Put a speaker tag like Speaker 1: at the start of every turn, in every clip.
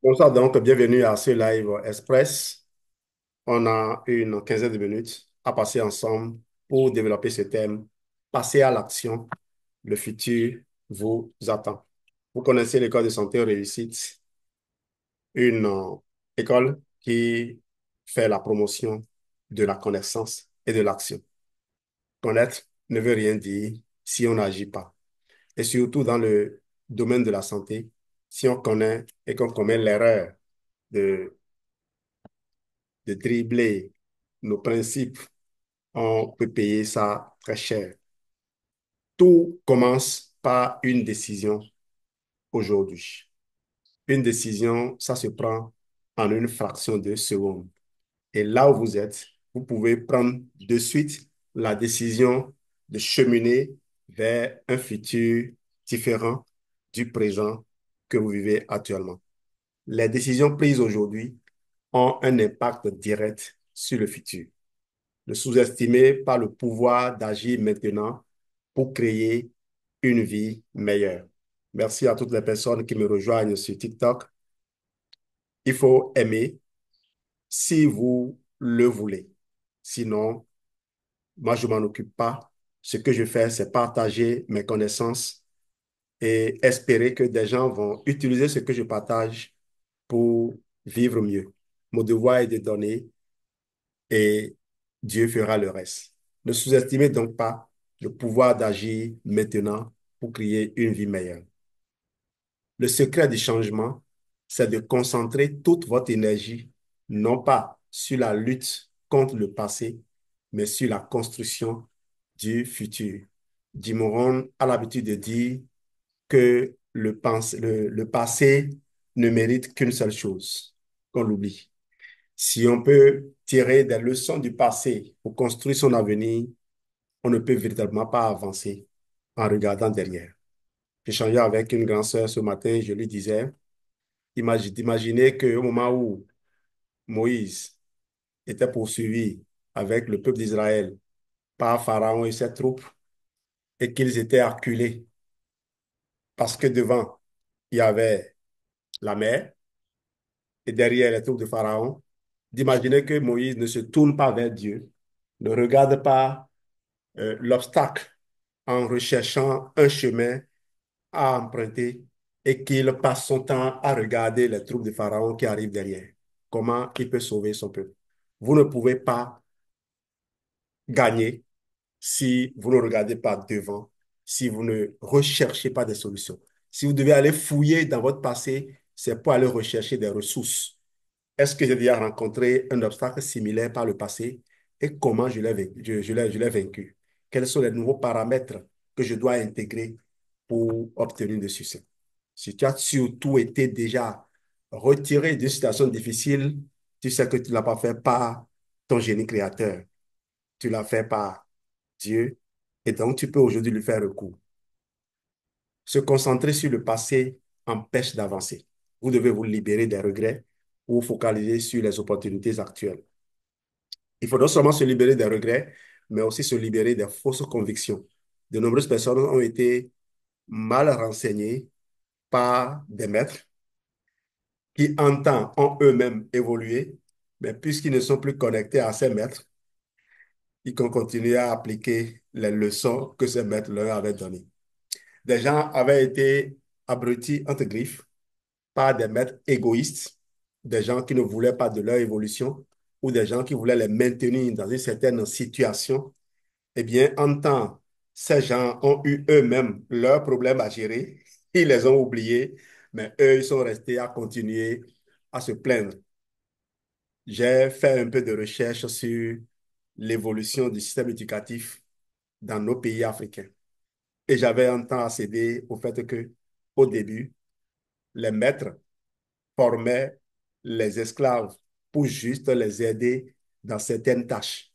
Speaker 1: Bonsoir donc, bienvenue à ce live express. On a une quinzaine de minutes à passer ensemble pour développer ce thème. Passer à l'action, le futur vous attend. Vous connaissez l'école de santé réussite, une école qui fait la promotion de la connaissance et de l'action. Connaître ne veut rien dire si on n'agit pas. Et surtout dans le domaine de la santé, si on connaît et qu'on commet l'erreur de dribbler nos principes, on peut payer ça très cher. Tout commence par une décision aujourd'hui. Une décision, ça se prend en une fraction de seconde. Et là où vous êtes, vous pouvez prendre de suite la décision de cheminer vers un futur différent du présent que vous vivez actuellement. Les décisions prises aujourd'hui ont un impact direct sur le futur. Ne sous-estimez pas le pouvoir d'agir maintenant pour créer une vie meilleure. Merci à toutes les personnes qui me rejoignent sur TikTok. Il faut aimer si vous le voulez. Sinon, moi, je ne m'en occupe pas. Ce que je fais, c'est partager mes connaissances et espérer que des gens vont utiliser ce que je partage pour vivre mieux. Mon devoir est de donner et Dieu fera le reste. Ne sous-estimez donc pas le pouvoir d'agir maintenant pour créer une vie meilleure. Le secret du changement, c'est de concentrer toute votre énergie, non pas sur la lutte contre le passé, mais sur la construction du futur. Jim Rohn a l'habitude de dire que le passé ne mérite qu'une seule chose, qu'on l'oublie. Si on peut tirer des leçons du passé pour construire son avenir, on ne peut véritablement pas avancer en regardant derrière. J'échangeais avec une grande sœur ce matin, je lui disais, imaginez qu'au moment où Moïse était poursuivi avec le peuple d'Israël par Pharaon et ses troupes, et qu'ils étaient acculés parce que devant, il y avait la mer, et derrière les troupes de Pharaon, d'imaginer que Moïse ne se tourne pas vers Dieu, ne regarde pas l'obstacle en recherchant un chemin à emprunter et qu'il passe son temps à regarder les troupes de Pharaon qui arrivent derrière. Comment il peut sauver son peuple? Vous ne pouvez pas gagner si vous ne regardez pas devant, si vous ne recherchez pas des solutions. Si vous devez aller fouiller dans votre passé, c'est pour aller rechercher des ressources. Est-ce que j'ai déjà rencontré un obstacle similaire par le passé et comment je l'ai vaincu? Je l'ai vaincu? Quels sont les nouveaux paramètres que je dois intégrer pour obtenir du succès? Si tu as surtout été déjà retiré d'une situation difficile, tu sais que tu ne l'as pas fait par ton génie créateur, tu l'as fait par Dieu et donc tu peux aujourd'hui lui faire recours. Se concentrer sur le passé empêche d'avancer. Vous devez vous libérer des regrets ou focaliser sur les opportunités actuelles. Il faut non seulement se libérer des regrets, mais aussi se libérer des fausses convictions. De nombreuses personnes ont été mal renseignées par des maîtres qui, en temps, ont eux-mêmes évolué, mais puisqu'ils ne sont plus connectés à ces maîtres, ils ont continué à appliquer les leçons que ces maîtres leur avaient données. Des gens avaient été abrutis entre griffes par des maîtres égoïstes, des gens qui ne voulaient pas de leur évolution ou des gens qui voulaient les maintenir dans une certaine situation. Eh bien, en temps, ces gens ont eu eux-mêmes leurs problèmes à gérer. Ils les ont oubliés, mais eux, ils sont restés à continuer à se plaindre. J'ai fait un peu de recherche sur l'évolution du système éducatif dans nos pays africains. Et j'avais un temps à céder au fait que, au début, les maîtres formaient les esclaves pour juste les aider dans certaines tâches.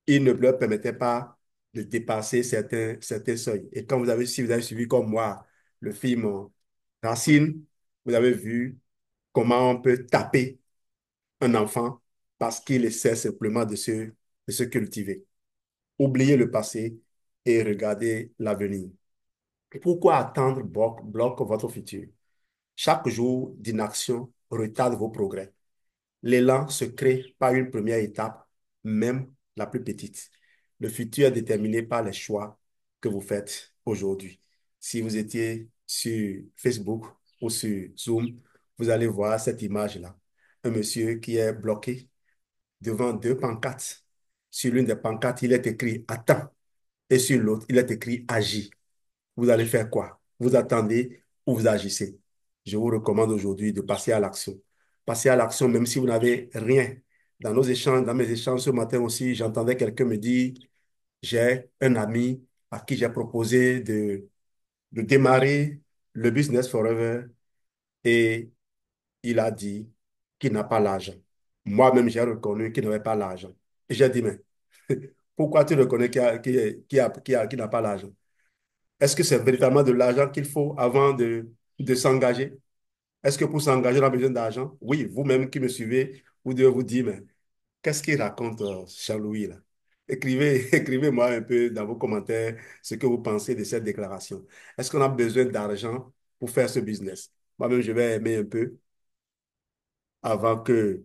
Speaker 1: Ils ne leur permettaient pas de dépasser certains seuils. Et quand si vous avez suivi comme moi le film Racine, vous avez vu comment on peut taper un enfant parce qu'il essaie simplement de se cultiver. Oubliez le passé et regardez l'avenir. Pourquoi attendre bloque votre futur? Chaque jour d'inaction retarde vos progrès. L'élan se crée par une première étape, même la plus petite. Le futur est déterminé par les choix que vous faites aujourd'hui. Si vous étiez sur Facebook ou sur Zoom, vous allez voir cette image-là. Un monsieur qui est bloqué devant deux pancartes. Sur l'une des pancartes, il est écrit «Attends» et sur l'autre, il est écrit «Agis». Vous allez faire quoi? Vous attendez ou vous agissez? Je vous recommande aujourd'hui de passer à l'action. Passer à l'action même si vous n'avez rien. Dans nos échanges, dans mes échanges ce matin aussi, j'entendais quelqu'un me dire, j'ai un ami à qui j'ai proposé de démarrer le Business Forever et il a dit qu'il n'a pas l'argent. Moi-même, j'ai reconnu qu'il n'avait pas l'argent. Et j'ai dit, mais pourquoi tu reconnais qu'il n'a pas l'argent? Est-ce que c'est véritablement de l'argent qu'il faut avant de s'engager? Est-ce que pour s'engager, on a besoin d'argent? Oui, vous-même qui me suivez, vous devez vous dire, mais qu'est-ce qu'il raconte, Jean-Louis, là? Écrivez-moi un peu dans vos commentaires ce que vous pensez de cette déclaration. Est-ce qu'on a besoin d'argent pour faire ce business? Moi-même, je vais aimer un peu avant que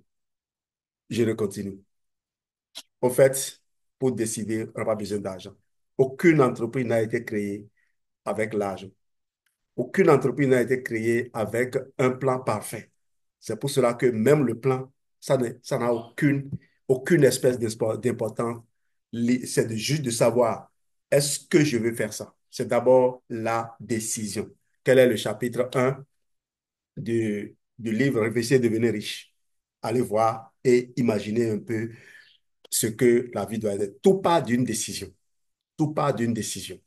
Speaker 1: je ne continue. Au fait, pour décider, on n'a pas besoin d'argent. Aucune entreprise n'a été créée avec l'argent. Aucune entreprise n'a été créée avec un plan parfait. C'est pour cela que même le plan, ça n'a aucune espèce d'importance. C'est juste de savoir, est-ce que je veux faire ça? C'est d'abord la décision. Quel est le chapitre 1 du livre Réfléchir et devenir riche? Allez voir et imaginez un peu ce que la vie doit être. Tout part d'une décision. Tout part d'une décision.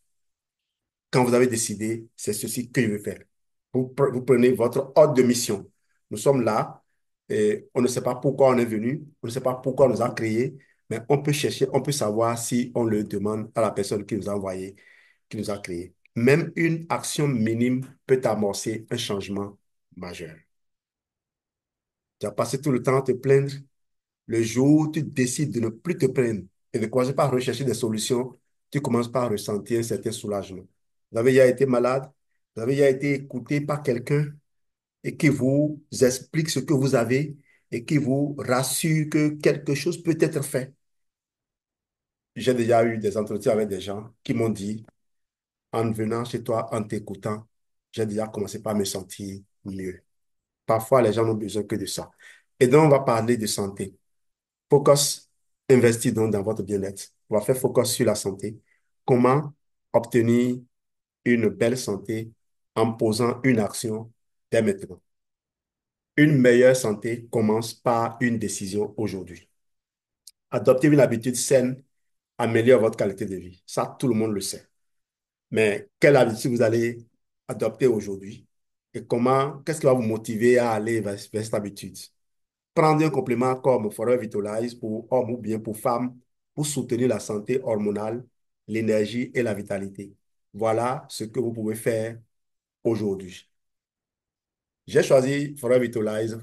Speaker 1: Quand vous avez décidé, c'est ceci que je veux faire. Vous prenez votre ordre de mission. Nous sommes là et on ne sait pas pourquoi on est venu, on ne sait pas pourquoi on nous a créés, mais on peut chercher, on peut savoir si on le demande à la personne qui nous a envoyé, qui nous a créés. Même une action minime peut amorcer un changement majeur. Tu as passé tout le temps à te plaindre. Le jour où tu décides de ne plus te plaindre et de commencer par rechercher des solutions, tu commences par ressentir un certain soulagement. Vous avez déjà été malade, vous avez déjà été écouté par quelqu'un et qui vous explique ce que vous avez et qui vous rassure que quelque chose peut être fait. J'ai déjà eu des entretiens avec des gens qui m'ont dit, en venant chez toi, en t'écoutant, j'ai déjà commencé par me sentir mieux. Parfois, les gens n'ont besoin que de ça. Et donc, on va parler de santé. Focus, investis donc dans votre bien-être. On va faire focus sur la santé. Comment obtenir une belle santé en posant une action dès maintenant. Une meilleure santé commence par une décision aujourd'hui. Adopter une habitude saine améliore votre qualité de vie. Ça, tout le monde le sait. Mais quelle habitude vous allez adopter aujourd'hui et comment, qu'est-ce qui va vous motiver à aller vers cette habitude? Prendre un complément comme Forever Vitalize pour hommes ou bien pour femmes pour soutenir la santé hormonale, l'énergie et la vitalité. Voilà ce que vous pouvez faire aujourd'hui. J'ai choisi Forever Vitalize,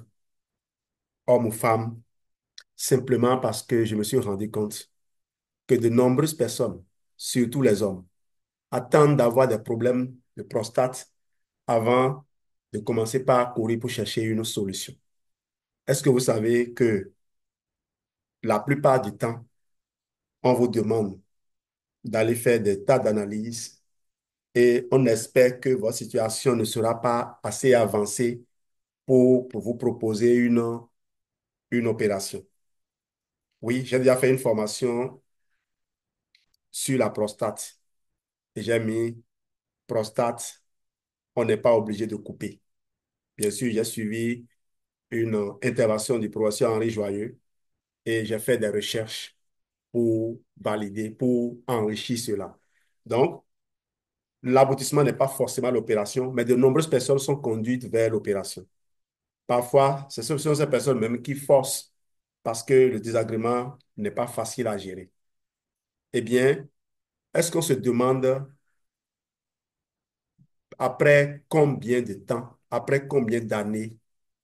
Speaker 1: homme ou femme, simplement parce que je me suis rendu compte que de nombreuses personnes, surtout les hommes, attendent d'avoir des problèmes de prostate avant de commencer par courir pour chercher une solution. Est-ce que vous savez que la plupart du temps, on vous demande d'aller faire des tas d'analyses et on espère que votre situation ne sera pas assez avancée pour vous proposer une opération. Oui, j'ai déjà fait une formation sur la prostate et j'ai mis prostate, on n'est pas obligé de couper. Bien sûr, j'ai suivi une intervention du professeur Henri Joyeux et j'ai fait des recherches pour valider, pour enrichir cela. Donc, l'aboutissement n'est pas forcément l'opération, mais de nombreuses personnes sont conduites vers l'opération. Parfois, ce sont ces personnes même qui forcent parce que le désagrément n'est pas facile à gérer. Eh bien, est-ce qu'on se demande après combien de temps, après combien d'années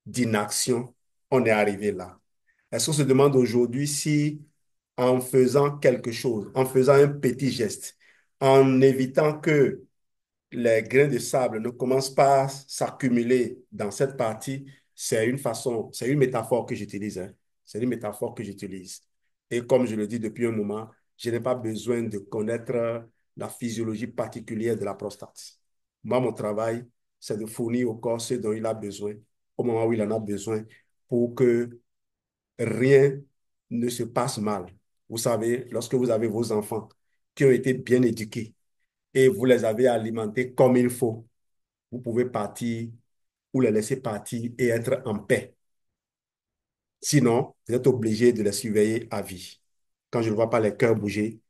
Speaker 1: d'inaction, on est arrivé là? Est-ce qu'on se demande aujourd'hui si en faisant quelque chose, en faisant un petit geste, en évitant que les grains de sable ne commencent pas à s'accumuler dans cette partie, c'est une façon, c'est une métaphore que j'utilise, hein. C'est une métaphore que j'utilise. Et comme je le dis depuis un moment, je n'ai pas besoin de connaître la physiologie particulière de la prostate. Moi, mon travail, c'est de fournir au corps ce dont il a besoin, au moment où il en a besoin, pour que rien ne se passe mal. Vous savez, lorsque vous avez vos enfants qui ont été bien éduqués et vous les avez alimentés comme il faut, vous pouvez partir ou les laisser partir et être en paix. Sinon, vous êtes obligé de les surveiller à vie. Quand je ne vois pas les cœurs bouger,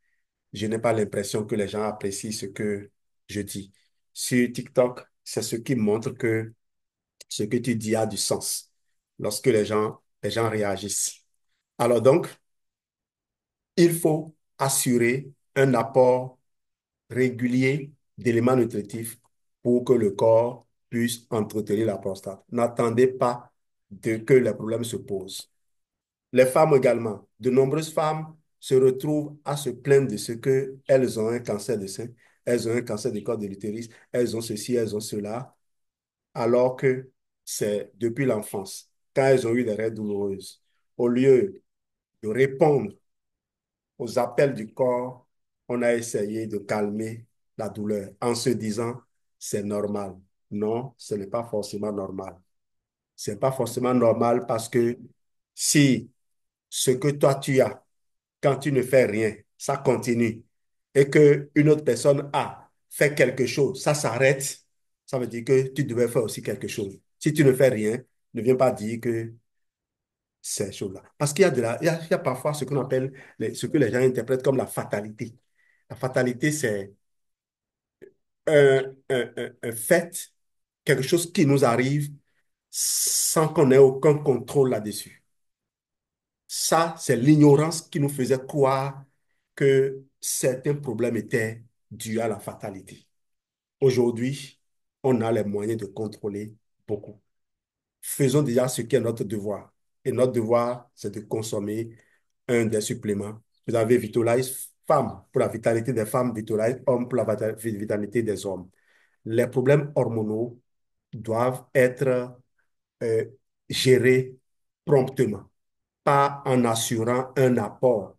Speaker 1: je n'ai pas l'impression que les gens apprécient ce que je dis. Sur TikTok, c'est ce qui montre que ce que tu dis a du sens lorsque les gens réagissent. Alors donc, il faut assurer un apport régulier d'éléments nutritifs pour que le corps puisse entretenir la prostate. N'attendez pas que les problèmes se posent. Les femmes également, de nombreuses femmes se retrouvent à se plaindre de ce qu'elles ont un cancer de sein, elles ont un cancer du col de l'utérus, elles ont ceci, elles ont cela, alors que c'est depuis l'enfance, quand elles ont eu des règles douloureuses. Au lieu de répondre aux appels du corps, on a essayé de calmer la douleur en se disant, c'est normal. Non, ce n'est pas forcément normal. Ce n'est pas forcément normal parce que si ce que toi tu as, quand tu ne fais rien, ça continue, et qu'une autre personne a fait quelque chose, ça s'arrête, ça veut dire que tu devais faire aussi quelque chose. Si tu ne fais rien, ne viens pas dire que ces choses-là. Parce qu'il y a il y a parfois ce qu'on appelle, ce que les gens interprètent comme la fatalité. La fatalité, c'est un fait, quelque chose qui nous arrive sans qu'on ait aucun contrôle là-dessus. Ça, c'est l'ignorance qui nous faisait croire que certains problèmes étaient dus à la fatalité. Aujourd'hui, on a les moyens de contrôler beaucoup. Faisons déjà ce qui est notre devoir. Et notre devoir, c'est de consommer un des suppléments. Vous avez Vitalize Femme pour la vitalité des femmes, Vitalize Homme pour la vitalité des hommes. Les problèmes hormonaux doivent être euh, gérés promptement, pas en assurant un apport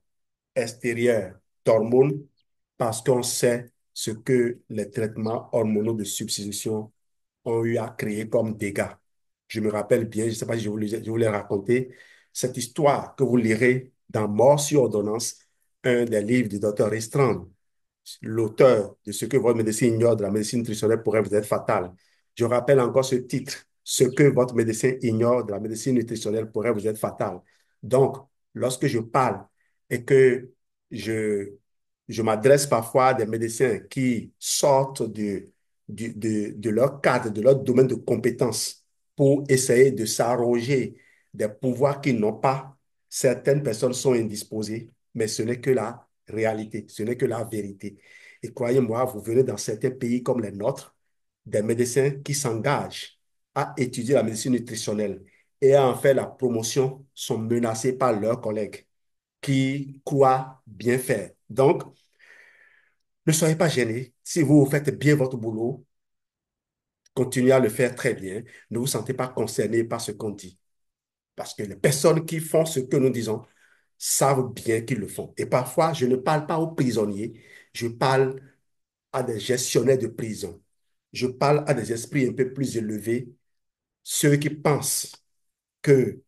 Speaker 1: extérieur d'hormones, parce qu'on sait ce que les traitements hormonaux de substitution ont eu à créer comme dégâts. Je me rappelle bien, je ne sais pas si je vous l'ai raconté, cette histoire que vous lirez dans Mort sur ordonnance, un des livres du docteur Restreund, l'auteur de Ce que votre médecin ignore de la médecine nutritionnelle pourrait vous être fatal. Je rappelle encore ce titre, Ce que votre médecin ignore de la médecine nutritionnelle pourrait vous être fatal. Donc, lorsque je parle et que je, je m'adresse parfois à des médecins qui sortent de leur cadre, de leur domaine de compétences pour essayer de s'arroger des pouvoirs qu'ils n'ont pas, certaines personnes sont indisposées, mais ce n'est que la réalité, ce n'est que la vérité. Et croyez-moi, vous verrez dans certains pays comme les nôtres, des médecins qui s'engagent à étudier la médecine nutritionnelle et à en faire la promotion sont menacés par leurs collègues qui croient bien faire. Donc, ne soyez pas gênés. Si vous faites bien votre boulot, continuez à le faire très bien. Ne vous sentez pas concerné par ce qu'on dit. Parce que les personnes qui font ce que nous disons savent bien qu'ils le font. Et parfois, je ne parle pas aux prisonniers, je parle à des gestionnaires de prison. Je parle à des esprits un peu plus élevés, ceux qui pensent que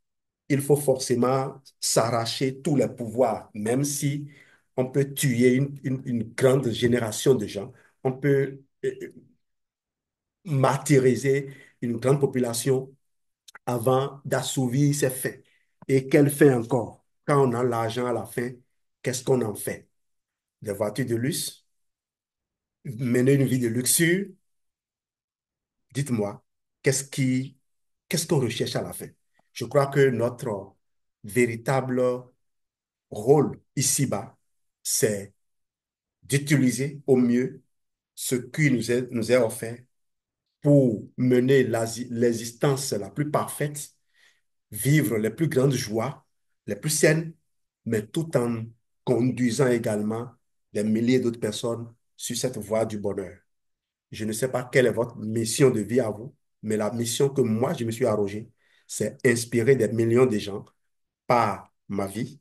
Speaker 1: il faut forcément s'arracher tous les pouvoirs, même si on peut tuer une grande génération de gens, on peut martyriser une grande population avant d'assouvir ses faits. Et quel fait encore? Quand on a l'argent à la fin, qu'est-ce qu'on en fait? Des voitures de luxe? Mener une vie de luxure? Dites-moi, qu'est-ce qu'on recherche à la fin? Je crois que notre véritable rôle ici-bas, c'est d'utiliser au mieux ce qui nous est offert pour mener l'existence la plus parfaite, vivre les plus grandes joies, les plus saines, mais tout en conduisant également des milliers d'autres personnes sur cette voie du bonheur. Je ne sais pas quelle est votre mission de vie à vous, mais la mission que moi, je me suis arrogée, c'est inspirer des millions de gens par ma vie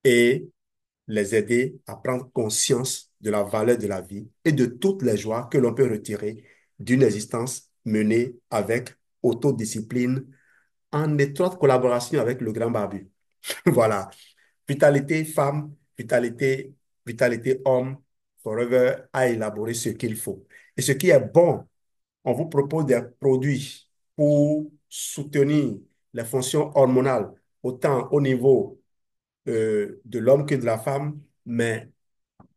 Speaker 1: et les aider à prendre conscience de la valeur de la vie et de toutes les joies que l'on peut retirer d'une existence menée avec autodiscipline, en étroite collaboration avec le grand barbu. Voilà. Vitalité femme, vitalité homme, Forever a élaboré ce qu'il faut. Et ce qui est bon, on vous propose des produits pour soutenir les fonctions hormonales, autant au niveau de l'homme que de la femme, mais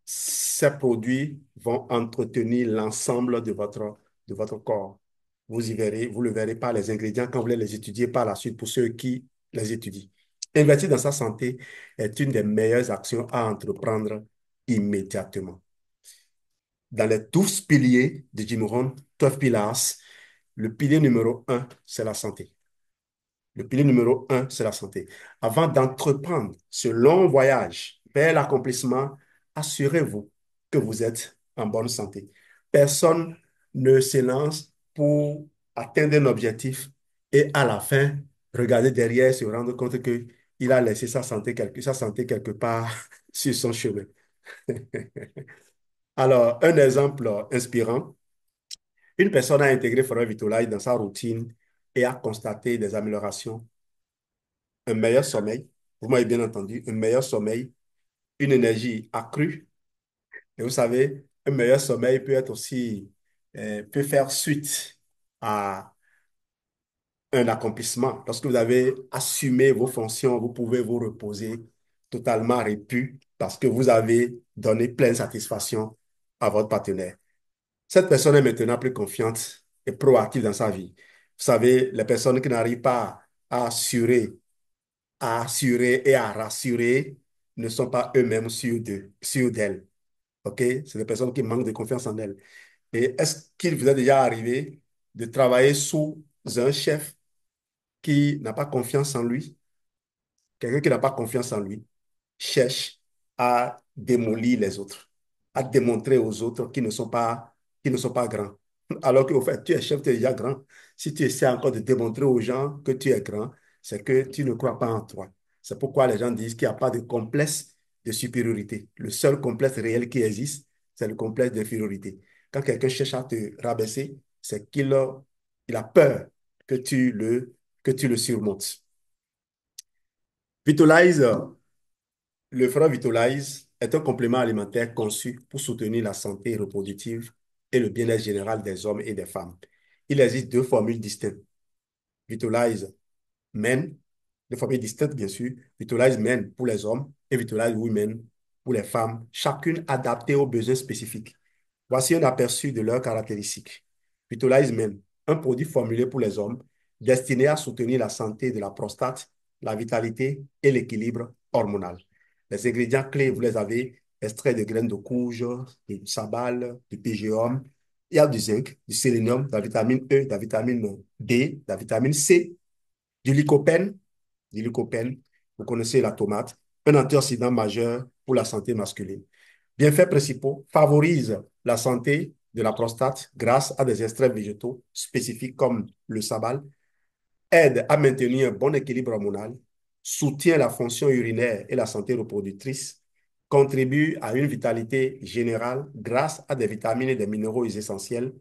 Speaker 1: ces produits vont entretenir l'ensemble de votre corps. Vous y verrez, vous le verrez par les ingrédients quand vous allez les étudier par la suite pour ceux qui les étudient. Investir dans sa santé est une des meilleures actions à entreprendre immédiatement. Dans les 12 piliers de Jim Rohn, 12 pillars, le pilier numéro un, c'est la santé. Le pilier numéro un, c'est la santé. Avant d'entreprendre ce long voyage vers l'accomplissement, assurez-vous que vous êtes en bonne santé. Personne ne se lance pour atteindre un objectif et à la fin, regarder derrière, se rendre compte qu'il a laissé sa santé quelque part sur son chemin. Alors, un exemple inspirant, une personne a intégré Forever Vitalize dans sa routine et a constaté des améliorations, un meilleur sommeil, vous m'avez bien entendu, un meilleur sommeil, une énergie accrue. Et vous savez, un meilleur sommeil peut être aussi, peut faire suite à un accomplissement. Lorsque vous avez assumé vos fonctions, vous pouvez vous reposer totalement répu parce que vous avez donné pleine satisfaction à votre partenaire. Cette personne est maintenant plus confiante et proactive dans sa vie. Vous savez, les personnes qui n'arrivent pas à assurer et à rassurer ne sont pas eux-mêmes sûrs d'elles. OK? C'est des personnes qui manquent de confiance en elles. Et est-ce qu'il vous est déjà arrivé de travailler sous un chef qui n'a pas confiance en lui? Quelqu'un qui n'a pas confiance en lui cherche à démolir les autres, à démontrer aux autres qui ne sont pas grands. Alors qu'au fait, tu es chef, tu es déjà grand. Si tu essaies encore de démontrer aux gens que tu es grand, c'est que tu ne crois pas en toi. C'est pourquoi les gens disent qu'il n'y a pas de complexe de supériorité. Le seul complexe réel qui existe, c'est le complexe d'infériorité. Quand quelqu'un cherche à te rabaisser, c'est il a peur que que tu le surmontes. Vitalize le Fra Vitalize est un complément alimentaire conçu pour soutenir la santé reproductive et le bien-être général des hommes et des femmes. Il existe deux formules distinctes. Vitalize Men, deux formules distinctes bien sûr. Vitalize Men pour les hommes et Vitalize Women pour les femmes, chacune adaptée aux besoins spécifiques. Voici un aperçu de leurs caractéristiques. Vitalize Men, un produit formulé pour les hommes destiné à soutenir la santé de la prostate, la vitalité et l'équilibre hormonal. Les ingrédients clés, vous les avez, extrait de graines de courge, du sabal, du PGOM. Il y a du zinc, du sélénium, de la vitamine E, de la vitamine D, de la vitamine C, du lycopène, du lycopène, vous connaissez la tomate, un antioxydant majeur pour la santé masculine. Bienfaits principaux, favorise la santé de la prostate grâce à des extraits végétaux spécifiques comme le sabal, aide à maintenir un bon équilibre hormonal, soutient la fonction urinaire et la santé reproductrice, contribue à une vitalité générale grâce à des vitamines et des minéraux essentiels,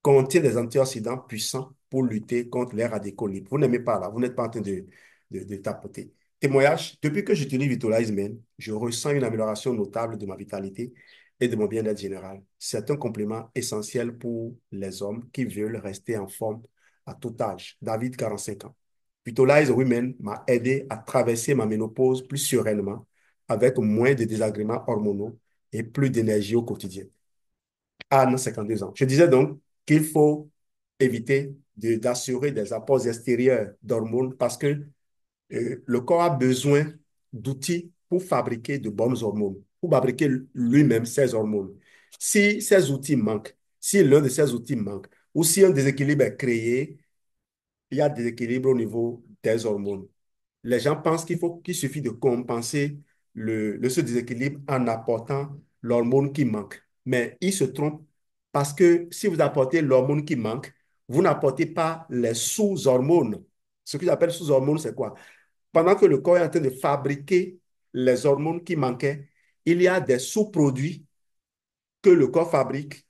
Speaker 1: contient des antioxydants puissants pour lutter contre les radicaux libres. Vous n'aimez pas là, vous n'êtes pas en train de tapoter. Témoignage, depuis que j'utilise Vitalize Men, je ressens une amélioration notable de ma vitalité et de mon bien-être général. C'est un complément essentiel pour les hommes qui veulent rester en forme à tout âge. David, 45 ans. Vitalize Women m'a aidé à traverser ma ménopause plus sereinement, avec moins de désagréments hormonaux et plus d'énergie au quotidien. Anne, 52 ans. Je disais donc qu'il faut éviter d'assurer des apports extérieurs d'hormones parce que le corps a besoin d'outils pour fabriquer de bonnes hormones, pour fabriquer lui-même ses hormones. Si ces outils manquent, si l'un de ces outils manque, ou si un déséquilibre est créé, il y a des déséquilibres au niveau des hormones. Les gens pensent qu'il suffit de compenser ce déséquilibre en apportant l'hormone qui manque. Mais ils se trompent Parce que si vous apportez l'hormone qui manque, vous n'apportez pas les sous-hormones. Ce que j'appelle sous-hormones, c'est quoi? Pendant que le corps est en train de fabriquer les hormones qui manquaient, il y a des sous-produits que le corps fabrique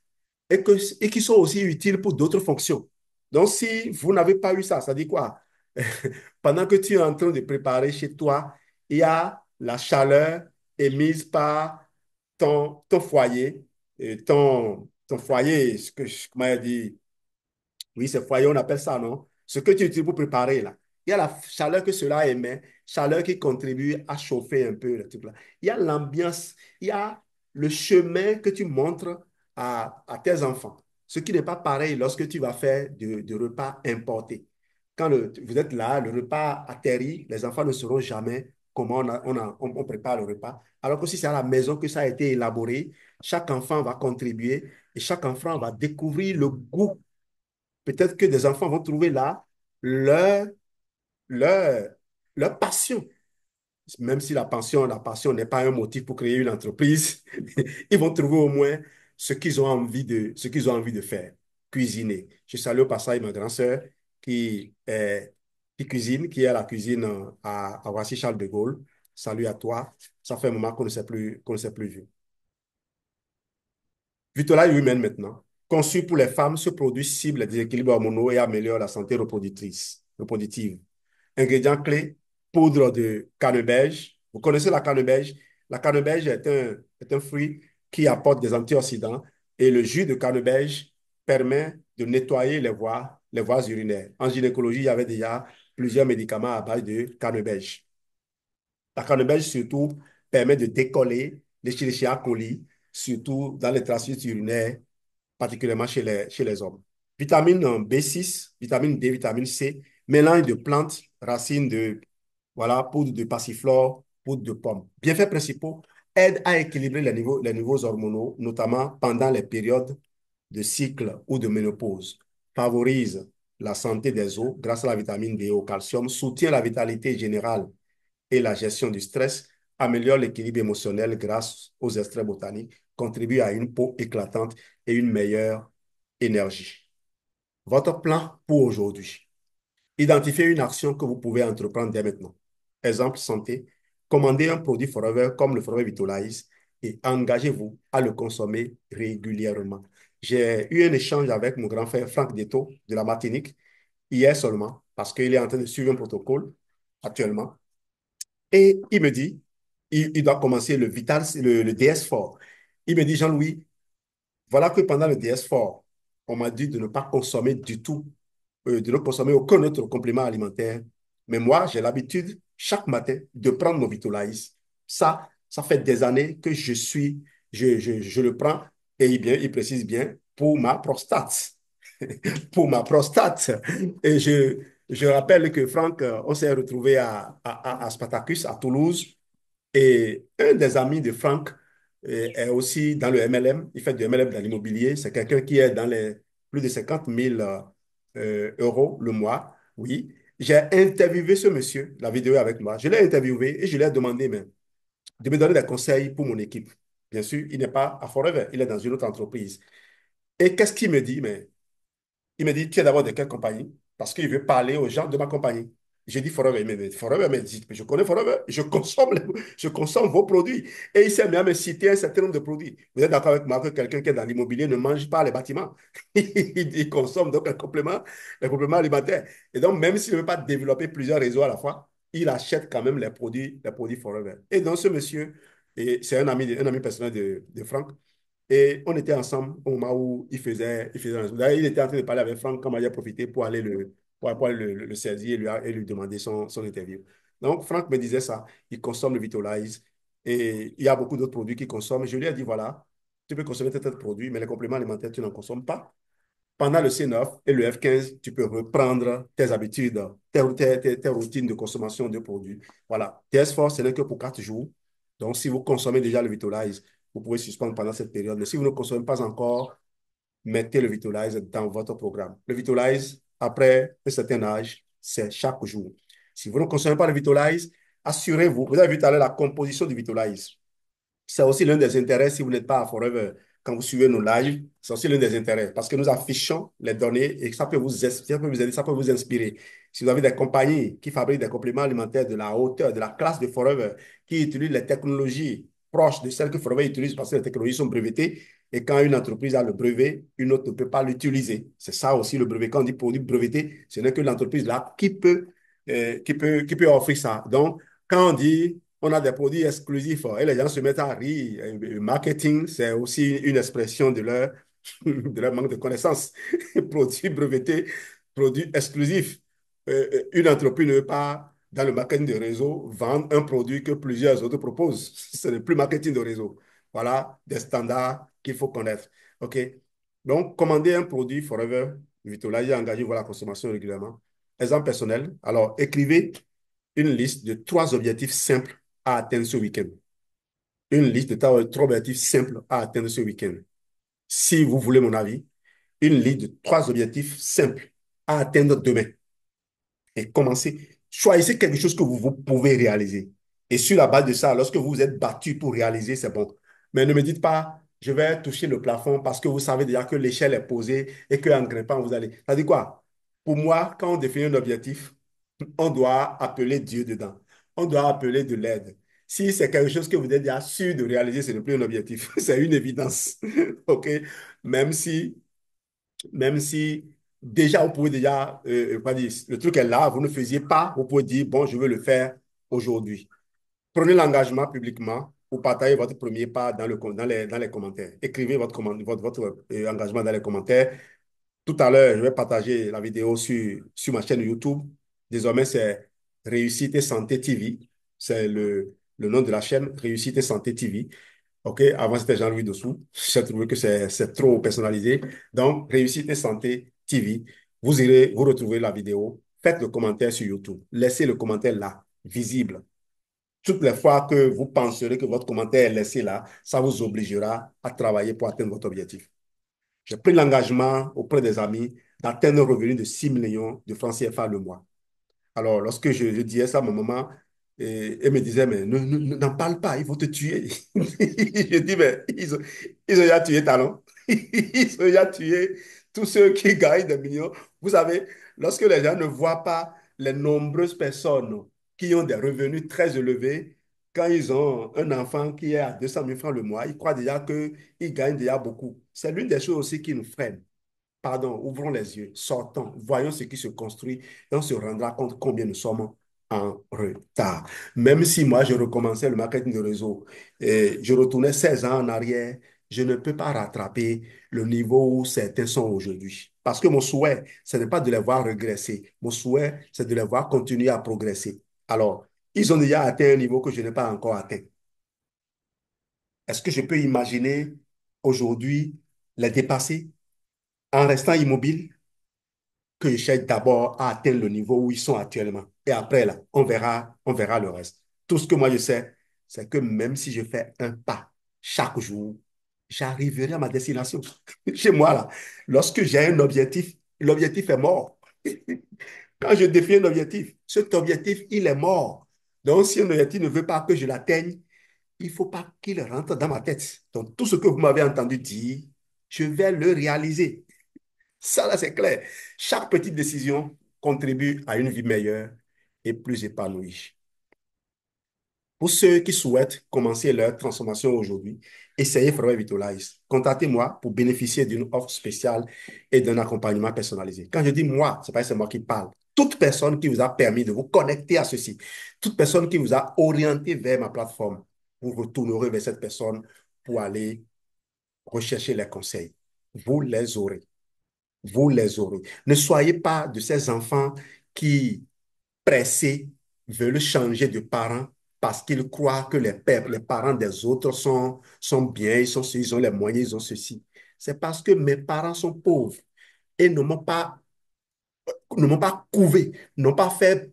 Speaker 1: et qui sont aussi utiles pour d'autres fonctions. Donc, si vous n'avez pas eu ça, ça dit quoi? Pendant que tu es en train de préparer chez toi, il y a la chaleur émise par ton foyer, et ton foyer, comment dire, oui, c'est foyer, on appelle ça, non? Ce que tu utilises pour préparer, là. Il y a la chaleur que cela émet, chaleur qui contribue à chauffer un peu le truc là. Il y a l'ambiance, il y a le chemin que tu montres à tes enfants. Ce qui n'est pas pareil lorsque tu vas faire de repas importés. Quand vous êtes là, le repas atterrit, les enfants ne sauront jamais comment on prépare le repas. Alors que si c'est à la maison que ça a été élaboré, chaque enfant va contribuer et chaque enfant va découvrir le goût. Peut-être que des enfants vont trouver là leur, leur, leur passion. Même si la passion n'est pas un motif pour créer une entreprise, ils vont trouver au moins ce qu'ils ont envie de faire, cuisiner. Je salue au passage ma grande sœur qui cuisine, qui est à la cuisine à Roissy-Charles de Gaulle. Salut à toi. Ça fait un moment qu'on ne s'est plus vu. Vitola humaine maintenant. Conçu pour les femmes, ce produit cible les déséquilibres hormonaux et améliore la santé reproductive. Ingrédients clés, poudre de canneberge. Vous connaissez la canneberge? La canneberge est un fruit qui apporte des antioxydants et le jus de canneberge permet de nettoyer les voies urinaires. En gynécologie, il y avait déjà plusieurs médicaments à base de canneberge. La cannabis, surtout, permet de décoller l'Escherichia coli, surtout dans les traciers urinaires, particulièrement chez les hommes. Vitamine B6, vitamine D, vitamine C, mélange de plantes, racines de, voilà, poudre de passiflore, poudre de pomme. Bienfaits principaux, aide à équilibrer les niveaux hormonaux, notamment pendant les périodes de cycle ou de ménopause. Favorise la santé des os grâce à la vitamine D et au calcium, soutient la vitalité générale et la gestion du stress, améliore l'équilibre émotionnel grâce aux extraits botaniques, contribue à une peau éclatante et une meilleure énergie. Votre plan pour aujourd'hui. Identifiez une action que vous pouvez entreprendre dès maintenant. Exemple santé, commandez un produit Forever comme le Forever Vitalize et engagez-vous à le consommer régulièrement. J'ai eu un échange avec mon grand frère Franck Deto de la Martinique hier seulement parce qu'il est en train de suivre un protocole actuellement. Et il me dit, il doit commencer le DS4. Il me dit, Jean-Louis, voilà que pendant le DS4, on m'a dit de ne pas consommer du tout, de ne consommer aucun autre complément alimentaire. Mais moi, j'ai l'habitude, chaque matin, de prendre mon Vitolize. Ça fait des années que je le prends et il précise bien, pour ma prostate. Pour ma prostate. Et je rappelle que Franck, on s'est retrouvé à Spartacus, à Toulouse. Et un des amis de Franck est aussi dans le MLM. Il fait du MLM dans l'immobilier. C'est quelqu'un qui est dans les plus de 50 000 euros le mois. Oui. J'ai interviewé ce monsieur, la vidéo est avec moi. Je l'ai interviewé et je lui ai demandé même de me donner des conseils pour mon équipe. Bien sûr, il n'est pas à Forever, il est dans une autre entreprise. Et qu'est-ce qu'il me dit? Mais il me dit, tu es d'abord de quelle compagnie? Parce qu'il veut parler aux gens de ma compagnie. J'ai dit Forever. Forever, mais je connais Forever. Je consomme vos produits. Et il s'est mis à me citer un certain nombre de produits. Vous êtes d'accord avec moi que quelqu'un qui est dans l'immobilier ne mange pas les bâtiments. Il consomme donc les compléments alimentaires. Et donc, même s'il ne veut pas développer plusieurs réseaux à la fois, il achète quand même les produits Forever. Et donc, ce monsieur, et c'est un ami personnel de Franck, et on était ensemble au moment où il faisait D'ailleurs, il était en train de parler avec Franck quand j'ai profité pour aller pour aller le saisir et lui demander son interview. Donc, Franck me disait ça. Il consomme le Vitolize et il y a beaucoup d'autres produits qu'il consomme. Je lui ai dit, voilà, tu peux consommer tel produit, mais les compléments alimentaires, tu n'en consommes pas. Pendant le C9 et le F15, tu peux reprendre tes habitudes, tes routines de consommation de produits. Voilà. TS Force, ce n'est que pour 4 jours. Donc, si vous consommez déjà le Vitolize, vous pouvez suspendre pendant cette période. Mais si vous ne consommez pas encore, mettez le Vitolize dans votre programme. Le Vitolize, après un certain âge, c'est chaque jour. Si vous ne consommez pas le Vitolize, assurez-vous, vous avez vu tout à l'heure la composition du Vitolize. C'est aussi l'un des intérêts si vous n'êtes pas à Forever. quand vous suivez nos lives, c'est aussi l'un des intérêts parce que nous affichons les données et ça peut vous aider, ça peut vous inspirer. Si vous avez des compagnies qui fabriquent des compléments alimentaires de la hauteur, de la classe de Forever, qui utilisent les technologies proches de celles que Forever utilise parce que les technologies sont brevetées, et quand une entreprise a le brevet, une autre ne peut pas l'utiliser. C'est ça aussi le brevet. Quand on dit produit breveté, ce n'est que l'entreprise là qui peut offrir ça. Donc, quand on dit on a des produits exclusifs et les gens se mettent à rire, le marketing, c'est aussi une expression de leur manque de connaissances. Produits brevetés, produits exclusifs. Une entreprise ne veut pas, dans le marketing de réseau, vendre un produit que plusieurs autres proposent. Ce n'est plus marketing de réseau. Voilà des standards qu'il faut connaître. OK? Donc, commander un produit Forever, Vitolize, engagez-vous à la consommation régulièrement. Exemple personnel. Alors, écrivez une liste de 3 objectifs simples à atteindre ce week-end. Une liste de 3 objectifs simples à atteindre ce week-end. Si vous voulez mon avis, une liste de 3 objectifs simples à atteindre demain. Et commencez. Choisissez quelque chose que vous pouvez réaliser. Et sur la base de ça, lorsque vous vous êtes battu pour réaliser, c'est bon. Mais ne me dites pas, je vais toucher le plafond parce que vous savez déjà que l'échelle est posée et qu'en grimpant, vous allez. Ça dit quoi? Pour moi, quand on définit un objectif, on doit appeler Dieu dedans. On doit appeler de l'aide. Si c'est quelque chose que vous êtes déjà sûr de réaliser, ce n'est plus un objectif. C'est une évidence. OK? Même si même si déjà, vous pouvez déjà, pas dire, le truc est là, vous ne faisiez pas, vous pouvez dire, bon, je veux le faire aujourd'hui. Prenez l'engagement publiquement ou partagez votre premier pas dans les commentaires. Écrivez votre engagement dans les commentaires. Tout à l'heure, je vais partager la vidéo sur ma chaîne YouTube. Désormais, c'est Réussite et Santé TV. C'est le nom de la chaîne, Réussite et Santé TV. OK, avant c'était Jean-Louis Dessous. J'ai trouvé que c'est trop personnalisé. Donc, Réussite et Santé TV. Vous irez, vous retrouver la vidéo. Faites le commentaire sur YouTube. Laissez le commentaire là, visible. Toutes les fois que vous penserez que votre commentaire est laissé là, ça vous obligera à travailler pour atteindre votre objectif. J'ai pris l'engagement auprès des amis d'atteindre un revenu de 6 millions de francs CFA le mois. Alors, lorsque je disais ça à ma maman, elle me disait, mais n'en parle pas, il faut te tuer. Je dis, mais ils ont déjà tué Talon. Ils ont déjà tué tous ceux qui gagnent des millions. Vous savez, lorsque les gens ne voient pas les nombreuses personnes qui ont des revenus très élevés, quand ils ont un enfant qui est à 200 000 francs le mois, ils croient déjà qu'ils gagnent déjà beaucoup. C'est l'une des choses aussi qui nous freine. Pardon, ouvrons les yeux, sortons, voyons ce qui se construit et on se rendra compte combien nous sommes en retard. Même si moi, je recommençais le marketing de réseau et je retournais 16 ans en arrière, je ne peux pas rattraper le niveau où certains sont aujourd'hui. Parce que mon souhait, ce n'est pas de les voir regresser. Mon souhait, c'est de les voir continuer à progresser. Alors, ils ont déjà atteint un niveau que je n'ai pas encore atteint. Est-ce que je peux imaginer aujourd'hui les dépasser en restant immobile? Que je cherche d'abord à atteindre le niveau où ils sont actuellement. Et après, là, on verra le reste. Tout ce que moi je sais, c'est que même si je fais un pas chaque jour, j'arriverai à ma destination. Chez moi, là, lorsque j'ai un objectif, l'objectif est mort. Quand je défie un objectif, cet objectif, il est mort. Donc, si un objectif ne veut pas que je l'atteigne, il ne faut pas qu'il rentre dans ma tête. Donc, tout ce que vous m'avez entendu dire, je vais le réaliser. Ça, là, c'est clair. Chaque petite décision contribue à une vie meilleure et plus épanouie. Pour ceux qui souhaitent commencer leur transformation aujourd'hui, essayez Forever Vitalize. Contactez-moi pour bénéficier d'une offre spéciale et d'un accompagnement personnalisé. Quand je dis moi, c'est pas c'est moi qui parle. Toute personne qui vous a permis de vous connecter à ceci, toute personne qui vous a orienté vers ma plateforme, vous retournerez vers cette personne pour aller rechercher les conseils. Vous les aurez. Vous les aurez. Ne soyez pas de ces enfants qui, pressés, veulent changer de parents parce qu'ils croient que les parents des autres sont bien, ils ont les moyens, ils ont ceci. C'est parce que mes parents sont pauvres et ne m'ont pas couvé, n'ont pas fait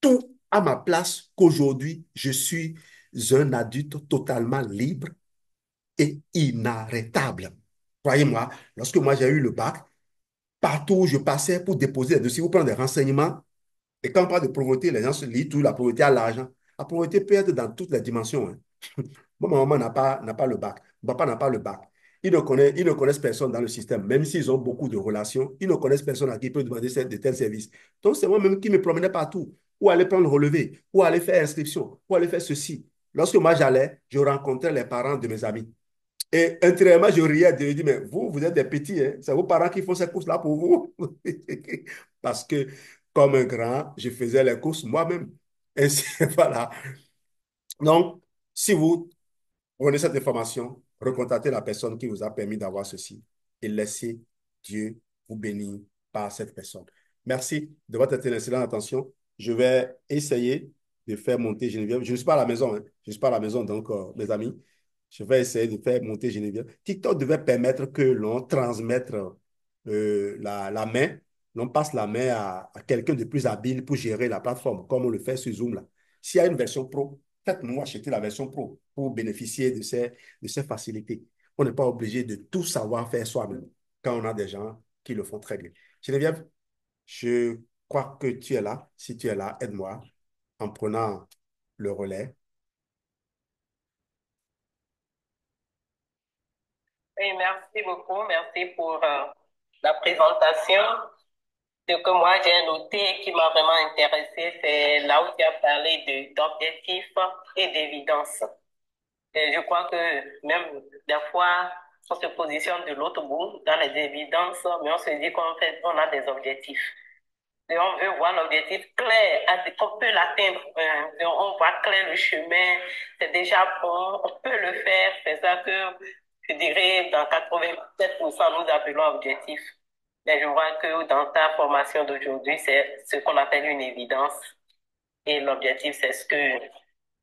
Speaker 1: tout à ma place qu'aujourd'hui, je suis un adulte totalement libre et inarrêtable. Croyez-moi, lorsque moi j'ai eu le bac, partout où je passais pour déposer des dossiers, pour prendre des renseignements. Et quand on parle de pauvreté, les gens se lisent tout, la pauvreté à l'argent. La pauvreté peut être dans toutes les dimensions. Hein. Moi, ma maman n'a pas le bac. Mon papa n'a pas le bac. ils ne connaissent personne dans le système. Même s'ils ont beaucoup de relations, ils ne connaissent personne à qui ils peuvent demander de tels services. Donc, c'est moi-même qui me promenais partout, ou aller prendre le relevé, ou aller faire inscription, ou aller faire ceci. Lorsque moi j'allais, je rencontrais les parents de mes amis. Et intérieurement, je riais, je dis, mais vous êtes des petits, hein? C'est vos parents qui font ces courses-là pour vous. Parce que, comme un grand, je faisais les courses moi-même. Et voilà. Donc, si vous prenez cette information, recontactez la personne qui vous a permis d'avoir ceci et laissez Dieu vous bénir par cette personne. Merci de votre excellente attention. Je vais essayer de faire monter Geneviève. Je ne suis pas à la maison, hein. Je ne suis pas à la maison, donc, mes amis, je vais essayer de faire monter Geneviève. TikTok devait permettre que l'on transmette la main, l'on passe la main à quelqu'un de plus habile pour gérer la plateforme, comme on le fait sur Zoom là. S'il y a une version pro, faites-nous acheter la version pro pour bénéficier de ces facilités. On n'est pas obligé de tout savoir faire soi-même quand on a des gens qui le font très bien. Geneviève, je crois que tu es là. Si tu es là, aide-moi en prenant le relais.
Speaker 2: Oui, merci beaucoup. Merci pour la présentation. Ce que moi j'ai noté qui m'a vraiment intéressé, c'est là où tu as parlé d'objectifs et d'évidence. Et je crois que même des fois, on se positionne de l'autre bout dans les évidences, mais on se dit qu'en fait, on a des objectifs. Et on veut voir l'objectif clair, on peut l'atteindre, on voit clair le chemin, c'est déjà bon, on peut le faire, c'est ça que je dirais dans 87% nous appelons objectif. Mais je vois que dans ta formation d'aujourd'hui, c'est ce qu'on appelle une évidence. Et l'objectif, c'est ce que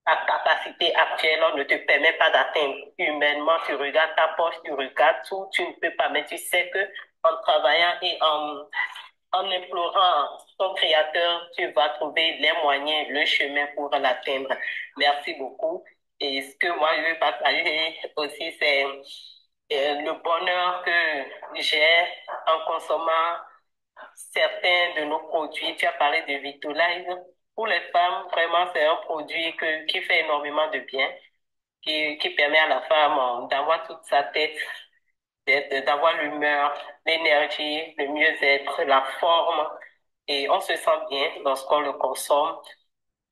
Speaker 2: ta capacité actuelle ne te permet pas d'atteindre. Humainement, tu regardes ta poche, tu regardes tout, tu ne peux pas, mais tu sais que en travaillant et en implorant ton créateur, tu vas trouver les moyens, le chemin pour l'atteindre. Merci beaucoup. Et ce que moi, je veux partager aussi, c'est le bonheur que j'ai en consommant certains de nos produits. Tu as parlé de Vitolize. Pour les femmes, vraiment, c'est un produit qui fait énormément de bien, qui permet à la femme d'avoir toute sa tête, d'avoir l'humeur, l'énergie, le mieux-être, la forme. Et on se sent bien lorsqu'on le consomme.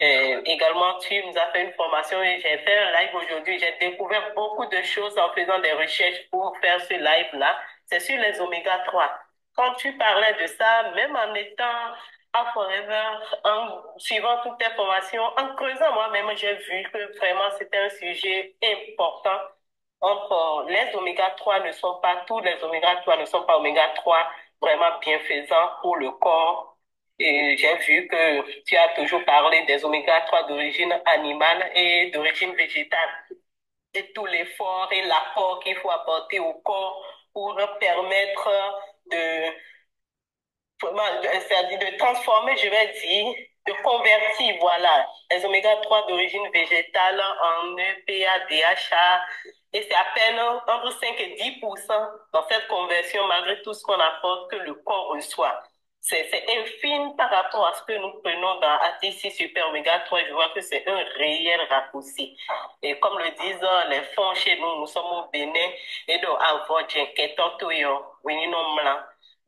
Speaker 2: Également, tu nous as fait une formation et j'ai fait un live aujourd'hui. J'ai découvert beaucoup de choses en faisant des recherches pour faire ce live-là. C'est sur les oméga 3. Quand tu parlais de ça, même en étant à Forever, en suivant toutes tes formations, en creusant moi-même, j'ai vu que vraiment c'était un sujet important. Entre les oméga 3 ne sont pas, tous les oméga 3 ne sont pas oméga 3 vraiment bienfaisants pour le corps. Et j'ai vu que tu as toujours parlé des oméga 3 d'origine animale et d'origine végétale. Et tout l'effort et l'apport qu'il faut apporter au corps pour permettre de, c'est-à-dire de transformer, je vais dire, de convertir, voilà, les oméga 3 d'origine végétale en EPA, DHA, et c'est à peine entre 5 et 10% dans cette conversion, malgré tout ce qu'on apporte, que le corps reçoit. C'est infime par rapport à ce que nous prenons dans ATC Super Oméga 3. Je vois que c'est un réel raccourci. Et comme le disent les fonds chez nous, nous sommes au Bénin, et donc, avant, j'ai tout, oui, non,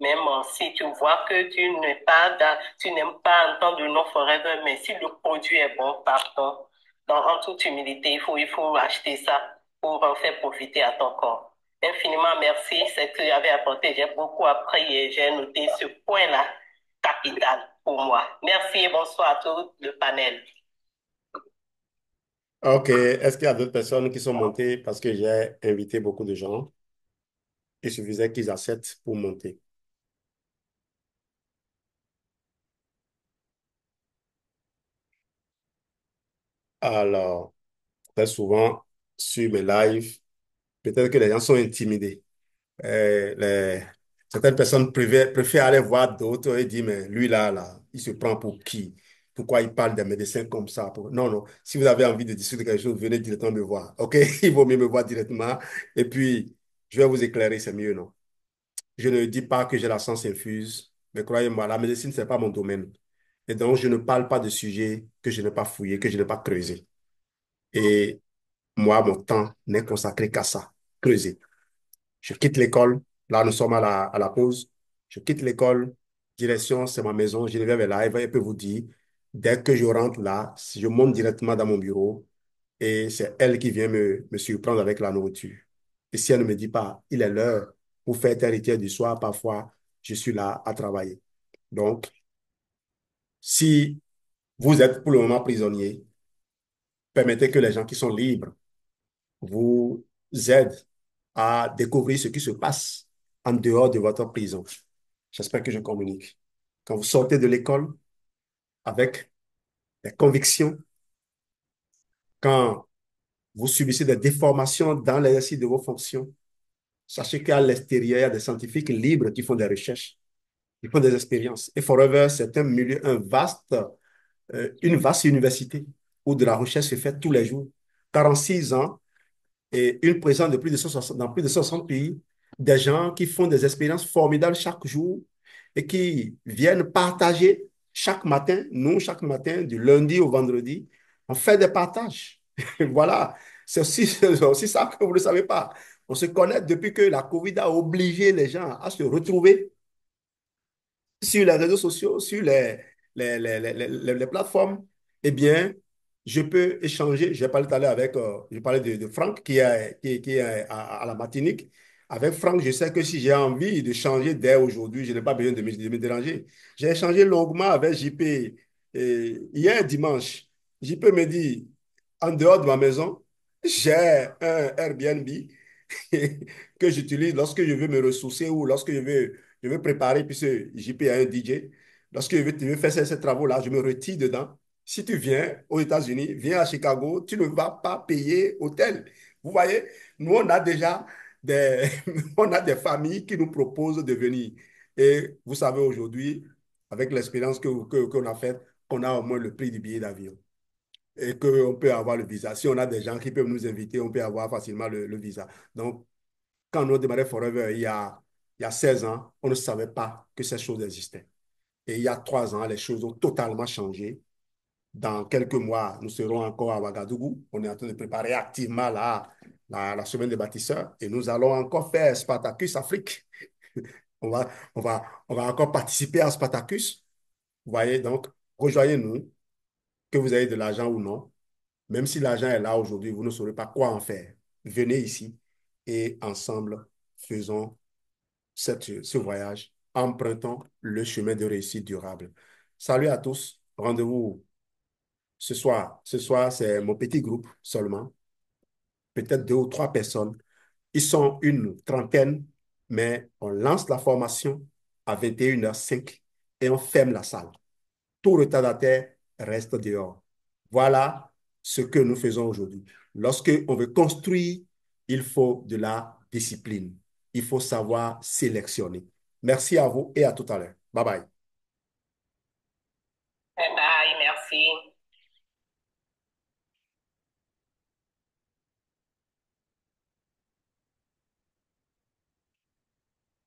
Speaker 2: même si tu vois que tu n'aimes pas entendre le nom Forever, mais si le produit est bon, pardon, en toute humilité, il faut acheter ça pour en faire profiter à ton corps. Infiniment merci, c'est ce que j'avais apporté. J'ai beaucoup appris et j'ai noté ce point-là capital pour moi. Merci et bonsoir à tout le panel.
Speaker 1: OK. Est-ce qu'il y a d'autres personnes qui sont montées parce que j'ai invité beaucoup de gens? Il suffisait qu'ils acceptent pour monter. Alors, très souvent, sur mes lives, peut-être que les gens sont intimidés. Les, certaines personnes préfèrent aller voir d'autres et dire, mais lui là, il se prend pour qui? Pourquoi il parle des médecins comme ça? Non, non. Si vous avez envie de discuter quelque chose, venez directement me voir. OK? Il vaut mieux me voir directement. Et puis, je vais vous éclairer, c'est mieux, non? Je ne dis pas que j'ai la science infuse, mais croyez-moi, la médecine, ce n'est pas mon domaine. Et donc, je ne parle pas de sujets que je n'ai pas fouillés, que je n'ai pas creusés. Et moi, mon temps n'est consacré qu'à ça, creuser. Je quitte l'école. Là, nous sommes à la pause. Je quitte l'école. Direction, c'est ma maison. Geneviève est là. Elle peut vous dire, dès que je rentre là, si je monte directement dans mon bureau et c'est elle qui vient me surprendre avec la nourriture. Et si elle ne me dit pas, il est l'heure pour faire tel rituel du soir, parfois, je suis là à travailler. Donc, si vous êtes pour le moment prisonnier, permettez que les gens qui sont libres vous aident à découvrir ce qui se passe en dehors de votre prison. J'espère que je communique. Quand vous sortez de l'école avec des convictions, quand vous subissez des déformations dans l'exercice de vos fonctions, sachez qu'à l'extérieur, il y a des scientifiques libres qui font des recherches, qui font des expériences. Et Forever, c'est un milieu, une vaste université où de la recherche se fait tous les jours. 46 ans, et une présence de plus de 160, dans plus de 160 pays, des gens qui font des expériences formidables chaque jour et qui viennent partager chaque matin, nous, chaque matin, du lundi au vendredi, on fait des partages. Voilà, c'est aussi ça que vous ne le savez pas. On se connaît depuis que la COVID a obligé les gens à se retrouver sur les réseaux sociaux, sur les plateformes, eh bien, je peux échanger. J'ai parlé tout à l'heure avec, je parlais de Franck qui est à la Martinique. Avec Franck, je sais que si j'ai envie de changer dès aujourd'hui, je n'ai pas besoin de me déranger. J'ai échangé longuement avec JP hier dimanche. JP me dit, en dehors de ma maison, j'ai un Airbnb que j'utilise lorsque je veux me ressourcer ou lorsque je veux préparer, puisque JP a un DJ. Lorsque je veux faire ces travaux-là, je me retire dedans. Si tu viens aux États-Unis, viens à Chicago, tu ne vas pas payer hôtel. Vous voyez, nous, on a déjà des, on a des familles qui nous proposent de venir. Et vous savez aujourd'hui, avec l'expérience qu'on a faite, qu'on a au moins le prix du billet d'avion et qu'on peut avoir le visa. Si on a des gens qui peuvent nous inviter, on peut avoir facilement le visa. Donc, quand on a démarré Forever il y a 16 ans, on ne savait pas que ces choses existaient. Et il y a 3 ans, les choses ont totalement changé. Dans quelques mois, nous serons encore à Ouagadougou. On est en train de préparer activement la semaine des bâtisseurs et nous allons encore faire Spartacus Afrique. On va, on va encore participer à Spartacus. Vous voyez, donc, rejoignez-nous, que vous ayez de l'argent ou non. Même si l'argent est là aujourd'hui, vous ne saurez pas quoi en faire. Venez ici et ensemble, faisons ce voyage, empruntons le chemin de réussite durable. Salut à tous. Rendez-vous ce soir. Ce soir, c'est mon petit groupe seulement, peut-être 2 ou 3 personnes. Ils sont une trentaine, mais on lance la formation à 21h05 et on ferme la salle. Tout retardataire reste dehors. Voilà ce que nous faisons aujourd'hui. Lorsque on veut construire, il faut de la discipline. Il faut savoir sélectionner. Merci à vous et à tout à l'heure. Bye bye.